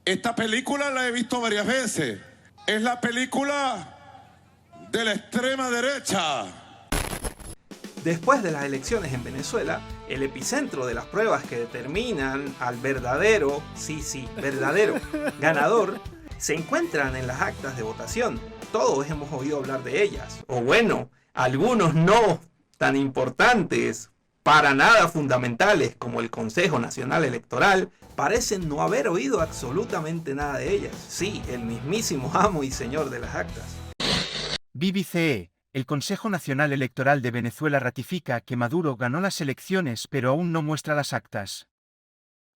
Esta película la he visto varias veces. Es la película de la extrema derecha. Después de las elecciones en Venezuela, el epicentro de las pruebas que determinan al verdadero, verdadero ganador, se encuentran en las actas de votación. Todos hemos oído hablar de ellas. O bueno, algunos no tan importantes, para nada fundamentales como el Consejo Nacional Electoral, parecen no haber oído absolutamente nada de ellas. Sí, el mismísimo amo y señor de las actas. BBC. El Consejo Nacional Electoral de Venezuela ratifica que Maduro ganó las elecciones pero aún no muestra las actas.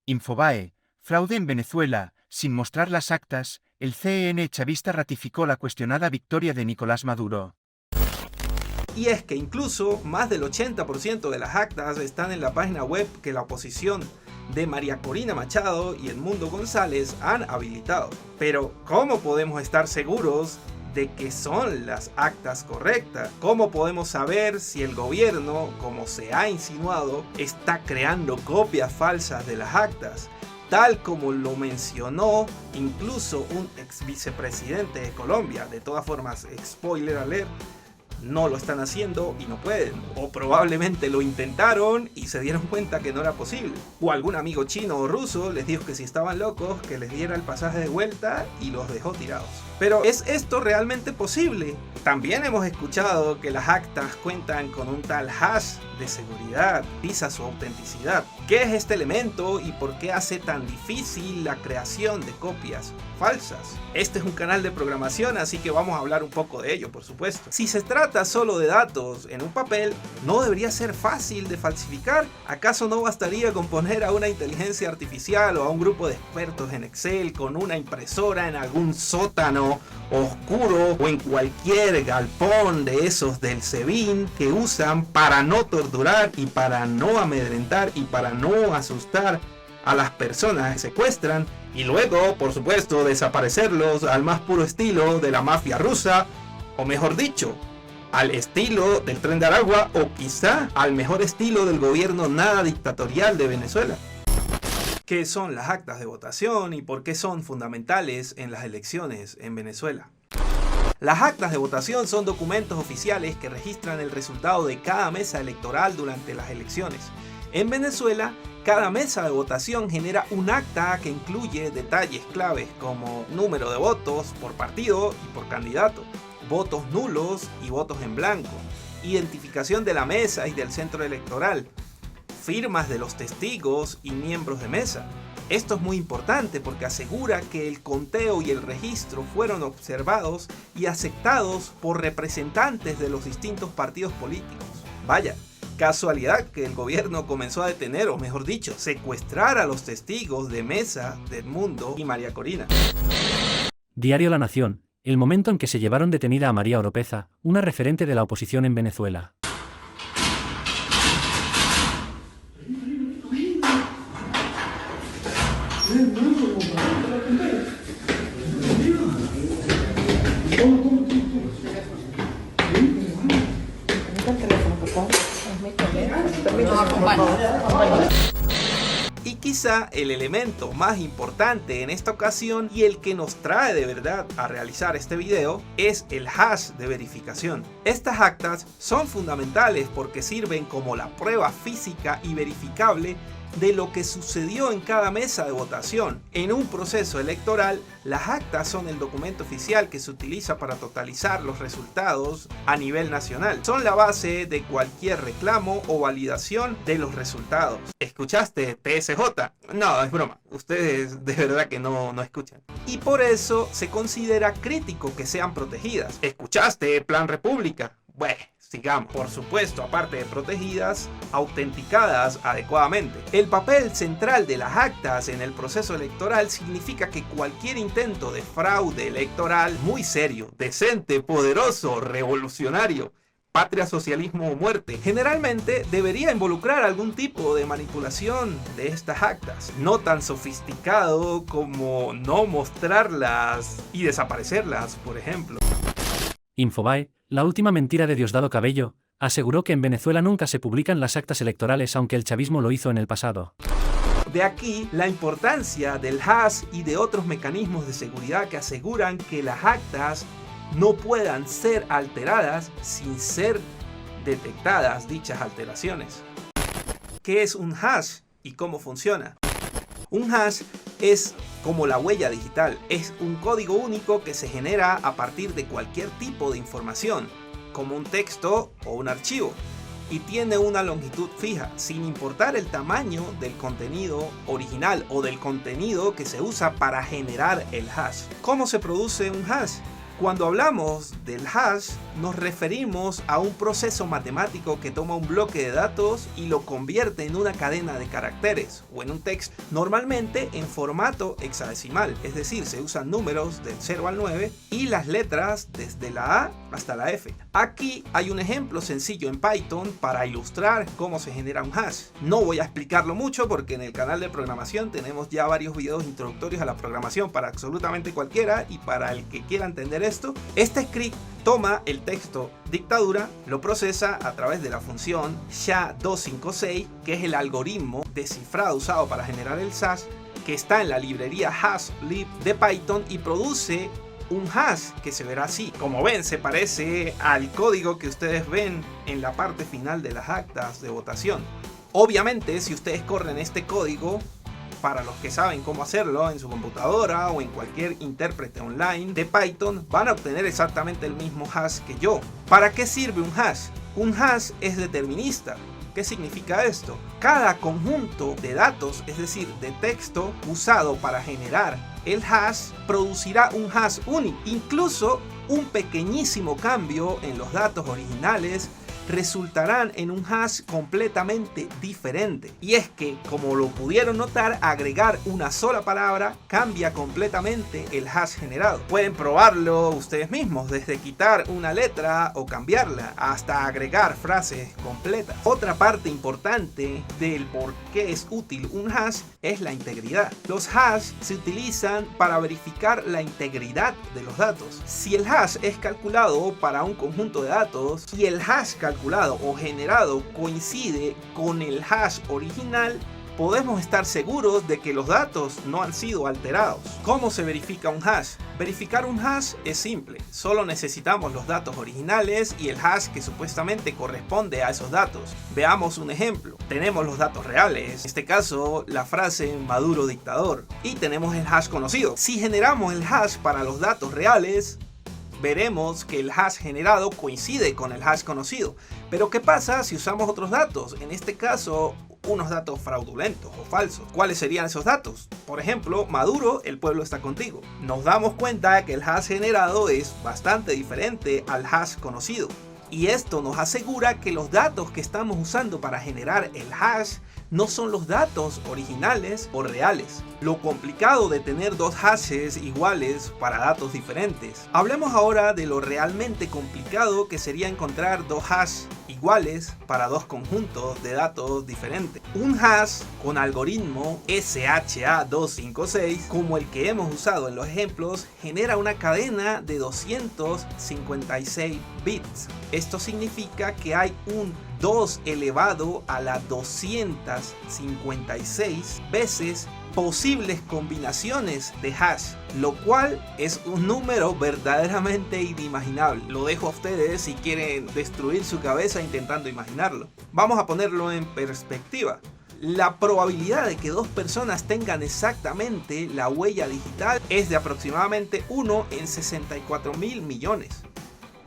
Infobae. Fraude en Venezuela. Sin mostrar las actas, el CNE chavista ratificó la cuestionada victoria de Nicolás Maduro. Y es que incluso más del 80% de las actas están en la página web que la oposición de María Corina Machado y Edmundo González han habilitado. Pero, ¿cómo podemos estar seguros de que son las actas correctas? ¿Cómo podemos saber si el gobierno, como se ha insinuado, está creando copias falsas de las actas? Tal como lo mencionó incluso un ex vicepresidente de Colombia. De todas formas, spoiler alert, no lo están haciendo y no pueden. O probablemente lo intentaron y se dieron cuenta que no era posible. O algún amigo chino o ruso les dijo que si estaban locos, que les diera el pasaje de vuelta y los dejó tirados. Pero ¿es esto realmente posible? También hemos escuchado que las actas cuentan con un tal hash de seguridad, visa su autenticidad. ¿Qué es este elemento y por qué hace tan difícil la creación de copias falsas? Este es un canal de programación, así que vamos a hablar un poco de ello, por supuesto. Si se trata solo de datos en un papel, ¿no debería ser fácil de falsificar? ¿Acaso no bastaría con poner a una inteligencia artificial o a un grupo de expertos en Excel con una impresora en algún sótano oscuro o en cualquier galpón de esos del SEBIN que usan para no torturar y para no amedrentar y para no asustar a las personas que secuestran y luego, por supuesto, desaparecerlos al más puro estilo de la mafia rusa, o mejor dicho, al estilo del Tren de Aragua o quizá al mejor estilo del gobierno nada dictatorial de Venezuela? ¿Qué son las actas de votación y por qué son fundamentales en las elecciones en Venezuela? Las actas de votación son documentos oficiales que registran el resultado de cada mesa electoral durante las elecciones. En Venezuela, cada mesa de votación genera un acta que incluye detalles claves como número de votos por partido y por candidato, votos nulos y votos en blanco, identificación de la mesa y del centro electoral, firmas de los testigos y miembros de mesa. Esto es muy importante porque asegura que el conteo y el registro fueron observados y aceptados por representantes de los distintos partidos políticos. Vaya, casualidad que el gobierno comenzó a detener, o mejor dicho, secuestrar a los testigos de mesa de Edmundo y María Corina. Diario La Nación. El momento en que se llevaron detenida a María Oropeza, una referente de la oposición en Venezuela. Y quizá el elemento más importante en esta ocasión y el que nos trae de verdad a realizar este video es el hash de verificación. Estas actas son fundamentales porque sirven como la prueba física y verificable de lo que sucedió en cada mesa de votación. En un proceso electoral, las actas son el documento oficial que se utiliza para totalizar los resultados a nivel nacional. Son la base de cualquier reclamo o validación de los resultados. ¿Escuchaste, TSJ? No, es broma. Ustedes de verdad que no escuchan. Y por eso se considera crítico que sean protegidas. ¿Escuchaste, Plan República? Bueno, sigamos. Por supuesto, aparte de protegidas, autenticadas adecuadamente. El papel central de las actas en el proceso electoral significa que cualquier intento de fraude electoral muy serio, decente, poderoso, revolucionario, patria, socialismo o muerte, generalmente debería involucrar algún tipo de manipulación de estas actas. No tan sofisticado como no mostrarlas y desaparecerlas, por ejemplo. Infobae. La última mentira de Diosdado Cabello, aseguró que en Venezuela nunca se publican las actas electorales aunque el chavismo lo hizo en el pasado. De aquí la importancia del hash y de otros mecanismos de seguridad que aseguran que las actas no puedan ser alteradas sin ser detectadas dichas alteraciones. ¿Qué es un hash y cómo funciona? Un hash es como la huella digital, es un código único que se genera a partir de cualquier tipo de información, como un texto o un archivo, y tiene una longitud fija, sin importar el tamaño del contenido original o del contenido que se usa para generar el hash. ¿Cómo se produce un hash? Cuando hablamos del hash, nos referimos a un proceso matemático que toma un bloque de datos y lo convierte en una cadena de caracteres o en un texto, normalmente en formato hexadecimal, es decir, se usan números del 0 al 9 y las letras desde la A hasta la F. Aquí hay un ejemplo sencillo en Python para ilustrar cómo se genera un hash. No voy a explicarlo mucho porque en el canal de programación tenemos ya varios videos introductorios a la programación para absolutamente cualquiera y para el que quiera entender esto. Este script toma el texto dictadura, lo procesa a través de la función SHA-256, que es el algoritmo descifrado usado para generar el hash, que está en la librería hashlib de Python, y produce un hash que se verá así. Como ven, se parece al código que ustedes ven en la parte final de las actas de votación. Obviamente, si ustedes corren este código, para los que saben cómo hacerlo en su computadora o en cualquier intérprete online de Python, van a obtener exactamente el mismo hash que yo. ¿Para qué sirve un hash? Un hash es determinista. ¿Qué significa esto? Cada conjunto de datos, es decir, de texto usado para generar el hash, producirá un hash único. Incluso un pequeñísimo cambio en los datos originales resultarán en un hash completamente diferente. Y es que, como lo pudieron notar, agregar una sola palabra cambia completamente el hash generado. Pueden probarlo ustedes mismos, desde quitar una letra o cambiarla hasta agregar frases completas. Otra parte importante del por qué es útil un hash es la integridad. Los hash se utilizan para verificar la integridad de los datos. Si el hash es calculado para un conjunto de datos y el hash calculado o generado coincide con el hash original, podemos estar seguros de que los datos no han sido alterados. ¿Cómo se verifica un hash? Verificar un hash es simple, solo necesitamos los datos originales y el hash que supuestamente corresponde a esos datos. Veamos un ejemplo. Tenemos los datos reales, en este caso la frase Maduro dictador, y tenemos el hash conocido. Si generamos el hash para los datos reales, veremos que el hash generado coincide con el hash conocido. Pero ¿qué pasa si usamos otros datos? En este caso, unos datos fraudulentos o falsos. ¿Cuáles serían esos datos? Por ejemplo, Maduro, el pueblo está contigo. Nos damos cuenta que el hash generado es bastante diferente al hash conocido. Y esto nos asegura que los datos que estamos usando para generar el hash no son los datos originales o reales. Lo complicado de tener dos hashes iguales para datos diferentes. Hablemos ahora de lo realmente complicado que sería encontrar dos hashes iguales para dos conjuntos de datos diferentes. Un hash con algoritmo SHA-256, como el que hemos usado en los ejemplos, genera una cadena de 256 bits. Esto significa que hay un 2 elevado a la 256 veces posibles combinaciones de hash, lo cual es un número verdaderamente inimaginable. Lo dejo a ustedes si quieren destruir su cabeza intentando imaginarlo. Vamos a ponerlo en perspectiva. La probabilidad de que dos personas tengan exactamente la huella digital es de aproximadamente 1 en 64.000 millones.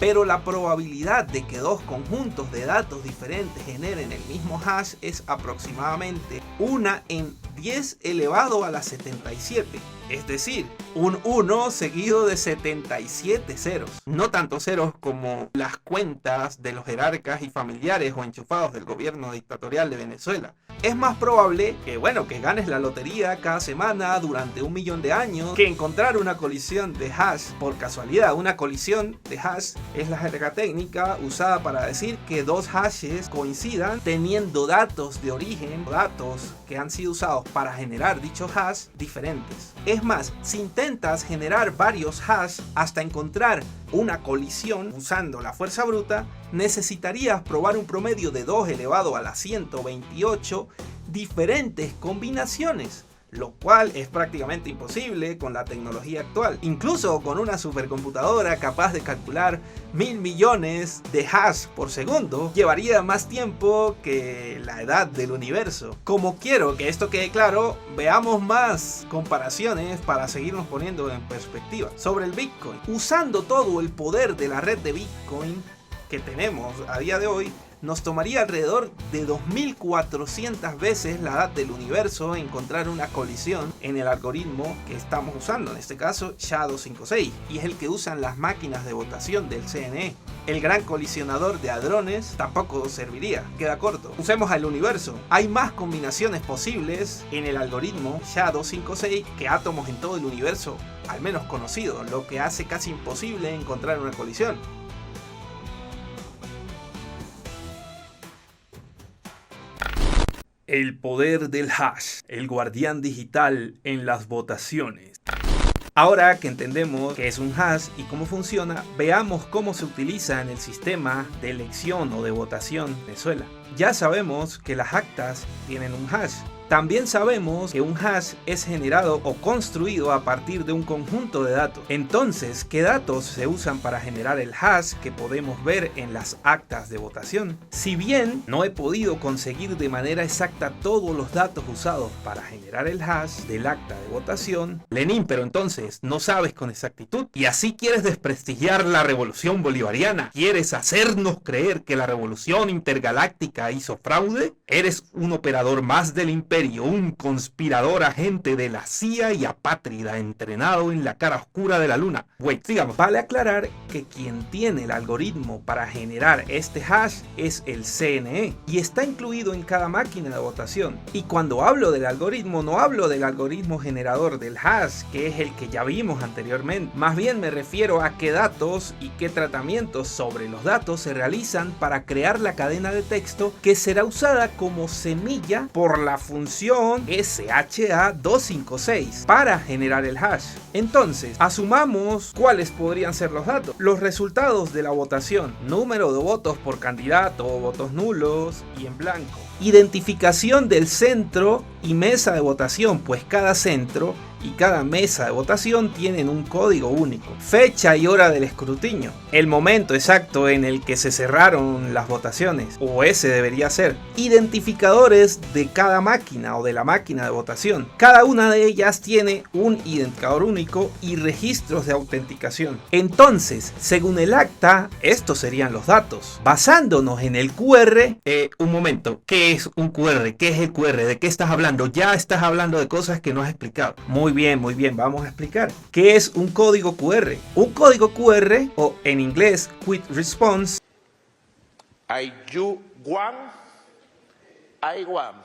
Pero la probabilidad de que dos conjuntos de datos diferentes generen el mismo hash es aproximadamente 1 en 10 elevado a la 77. Es decir, un 1 seguido de 77 ceros. No tantos ceros como las cuentas de los jerarcas y familiares o enchufados del gobierno dictatorial de Venezuela. Es más probable que ganes la lotería cada semana durante 1 millón de años que encontrar una colisión de hash por casualidad. Una colisión de hash es la jerga técnica usada para decir que dos hashes coincidan teniendo datos de origen, datos que han sido usados para generar dicho hash diferentes. Es más, si intentas generar varios hash hasta encontrar una colisión usando la fuerza bruta, necesitarías probar un promedio de 2 elevado a la 128 diferentes combinaciones, lo cual es prácticamente imposible con la tecnología actual. Incluso con una supercomputadora capaz de calcular 1000 millones de hash por segundo, llevaría más tiempo que la edad del universo. Como quiero que esto quede claro, veamos más comparaciones para seguirnos poniendo en perspectiva. Sobre el Bitcoin, usando todo el poder de la red de Bitcoin que tenemos a día de hoy, nos tomaría alrededor de 2400 veces la edad del universo encontrar una colisión en el algoritmo que estamos usando, en este caso SHA-256, y es el que usan las máquinas de votación del CNE. El gran colisionador de hadrones tampoco serviría, queda corto. Usemos al universo. Hay más combinaciones posibles en el algoritmo SHA-256 que átomos en todo el universo, al menos conocido, lo que hace casi imposible encontrar una colisión. El poder del hash, el guardián digital en las votaciones. Ahora que entendemos qué es un hash y cómo funciona, veamos cómo se utiliza en el sistema de elección o de votación en Venezuela. Ya sabemos que las actas tienen un hash. También sabemos que un hash es generado o construido a partir de un conjunto de datos. Entonces, ¿qué datos se usan para generar el hash que podemos ver en las actas de votación? Si bien no he podido conseguir de manera exacta todos los datos usados para generar el hash del acta de votación, Lenin, pero entonces no sabes con exactitud y así quieres desprestigiar la revolución bolivariana. ¿Quieres hacernos creer que la revolución intergaláctica hizo fraude? ¿Eres un operador más del imperio, un conspirador agente de la CIA y apátrida entrenado en la cara oscura de la luna? Sigamos. Vale aclarar que quien tiene el algoritmo para generar este hash es el CNE y está incluido en cada máquina de votación. Y cuando hablo del algoritmo, no hablo del algoritmo generador del hash, que es el que ya vimos anteriormente. Más bien me refiero a qué datos y qué tratamientos sobre los datos se realizan para crear la cadena de texto que será usada como semilla por la función SHA-256 para generar el hash. Entonces, asumamos cuáles podrían ser los datos. Los resultados de la votación, número de votos por candidato, votos nulos y en blanco. Identificación del centro y mesa de votación, pues cada centro y cada mesa de votación tienen un código único. Fecha y hora del escrutinio. El momento exacto en el que se cerraron las votaciones, o ese debería ser. Identificadores de cada máquina o de la máquina de votación. Cada una de ellas tiene un identificador único y registros de autenticación. Entonces, según el acta, estos serían los datos. Basándonos en el QR... un momento, ¿qué es un QR? ¿Qué es el QR? ¿De qué estás hablando? Ya estás hablando de cosas que no has explicado. Muy bien, vamos a explicar. ¿Qué es un código QR? Un código QR, o en inglés, Quick Response. I you want, I want.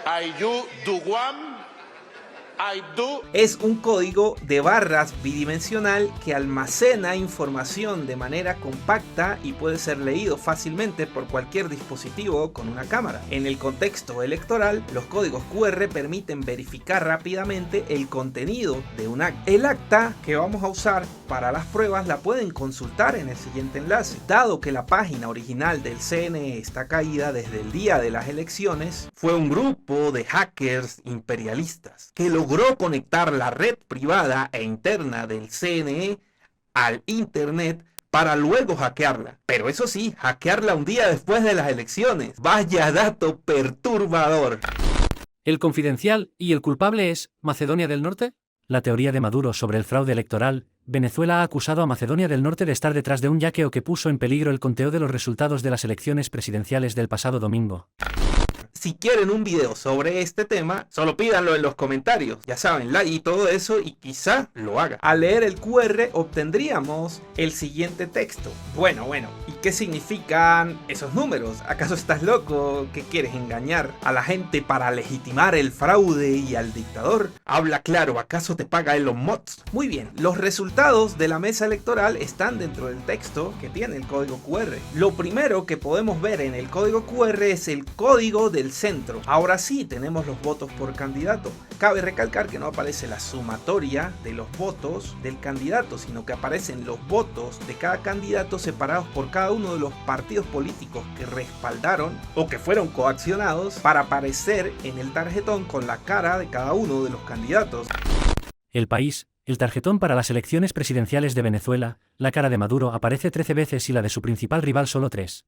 I you do want, I do. Es un código de barras bidimensional que almacena información de manera compacta y puede ser leído fácilmente por cualquier dispositivo con una cámara. En el contexto electoral, los códigos QR permiten verificar rápidamente el contenido de un acta. El acta que vamos a usar para las pruebas la pueden consultar en el siguiente enlace. Dado que la página original del CNE está caída desde el día de las elecciones, fue un grupo de hackers imperialistas que logró conectar la red privada e interna del CNE al internet para luego hackearla. Pero eso sí, hackearla un día después de las elecciones. Vaya dato perturbador. ¿El Confidencial y el culpable es Macedonia del Norte? La teoría de Maduro sobre el fraude electoral. Venezuela ha acusado a Macedonia del Norte de estar detrás de un hackeo que puso en peligro el conteo de los resultados de las elecciones presidenciales del pasado domingo. Si quieren un video sobre este tema, solo pídanlo en los comentarios. Ya saben, like y todo eso, y quizá lo haga. Al leer el QR obtendríamos el siguiente texto. Bueno, ¿y qué significan esos números? ¿Acaso estás loco? ¿Que quieres engañar a la gente para legitimar el fraude y al dictador? Habla claro, ¿acaso te paga Elon Musk? Muy bien, los resultados de la mesa electoral están dentro del texto que tiene el código QR. Lo primero que podemos ver en el código QR es el código del centro. Ahora sí tenemos los votos por candidato. Cabe recalcar que no aparece la sumatoria de los votos del candidato, sino que aparecen los votos de cada candidato separados por cada uno de los partidos políticos que respaldaron o que fueron coaccionados para aparecer en el tarjetón con la cara de cada uno de los candidatos. El País, el tarjetón para las elecciones presidenciales de Venezuela, la cara de Maduro aparece 13 veces y la de su principal rival solo 3.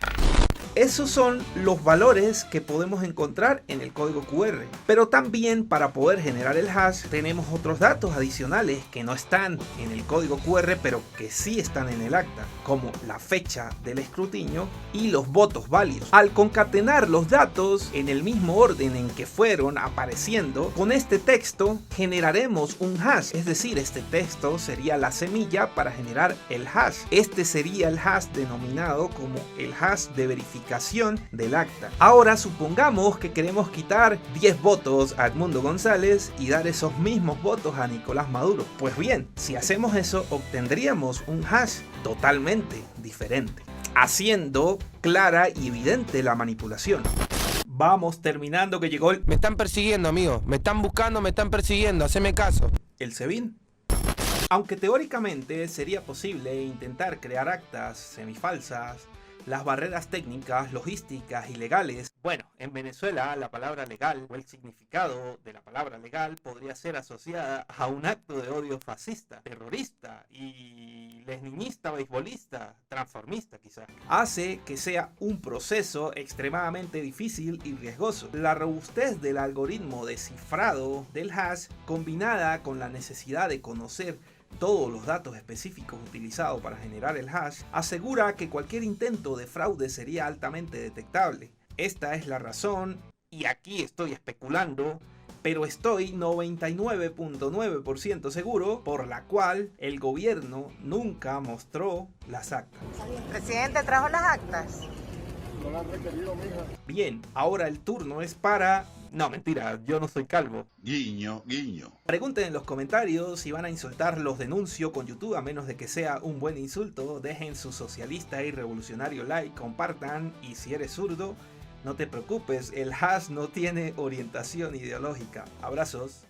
Esos son los valores que podemos encontrar en el código QR. Pero también para poder generar el hash tenemos otros datos adicionales que no están en el código QR pero que sí están en el acta, como la fecha del escrutinio y los votos válidos. Al concatenar los datos en el mismo orden en que fueron apareciendo, con este texto generaremos un hash, es decir, este texto sería la semilla para generar el hash. Este sería el hash denominado como el hash de verificación del acta. Ahora supongamos que queremos quitar 10 votos a Edmundo González y dar esos mismos votos a Nicolás Maduro. Pues bien, si hacemos eso obtendríamos un hash totalmente diferente, haciendo clara y evidente la manipulación. Vamos terminando que llegó Me están persiguiendo, amigo. Me están buscando, me están persiguiendo. Haceme caso. el SEBIN. Aunque teóricamente sería posible intentar crear actas semifalsas, las barreras técnicas, logísticas y legales. Bueno, en Venezuela la palabra legal o el significado de la palabra legal podría ser asociada a un acto de odio fascista, terrorista y leninista, beisbolista, transformista quizás. Hace que sea un proceso extremadamente difícil y riesgoso. La robustez del algoritmo de cifrado del hash combinada con la necesidad de conocer todos los datos específicos utilizados para generar el hash, asegura que cualquier intento de fraude sería altamente detectable. Esta es la razón, y aquí estoy especulando, pero estoy 99.9% seguro, por la cual el gobierno nunca mostró las actas. Presidente, ¿trajo las actas? Bien, ahora el turno es para... No, mentira, yo no soy calvo. Guiño, guiño. Pregunten en los comentarios si van a insultar, los denuncio con YouTube, a menos de que sea un buen insulto. Dejen su socialista y revolucionario like, compartan, y si eres zurdo, no te preocupes, el hash no tiene orientación ideológica. Abrazos.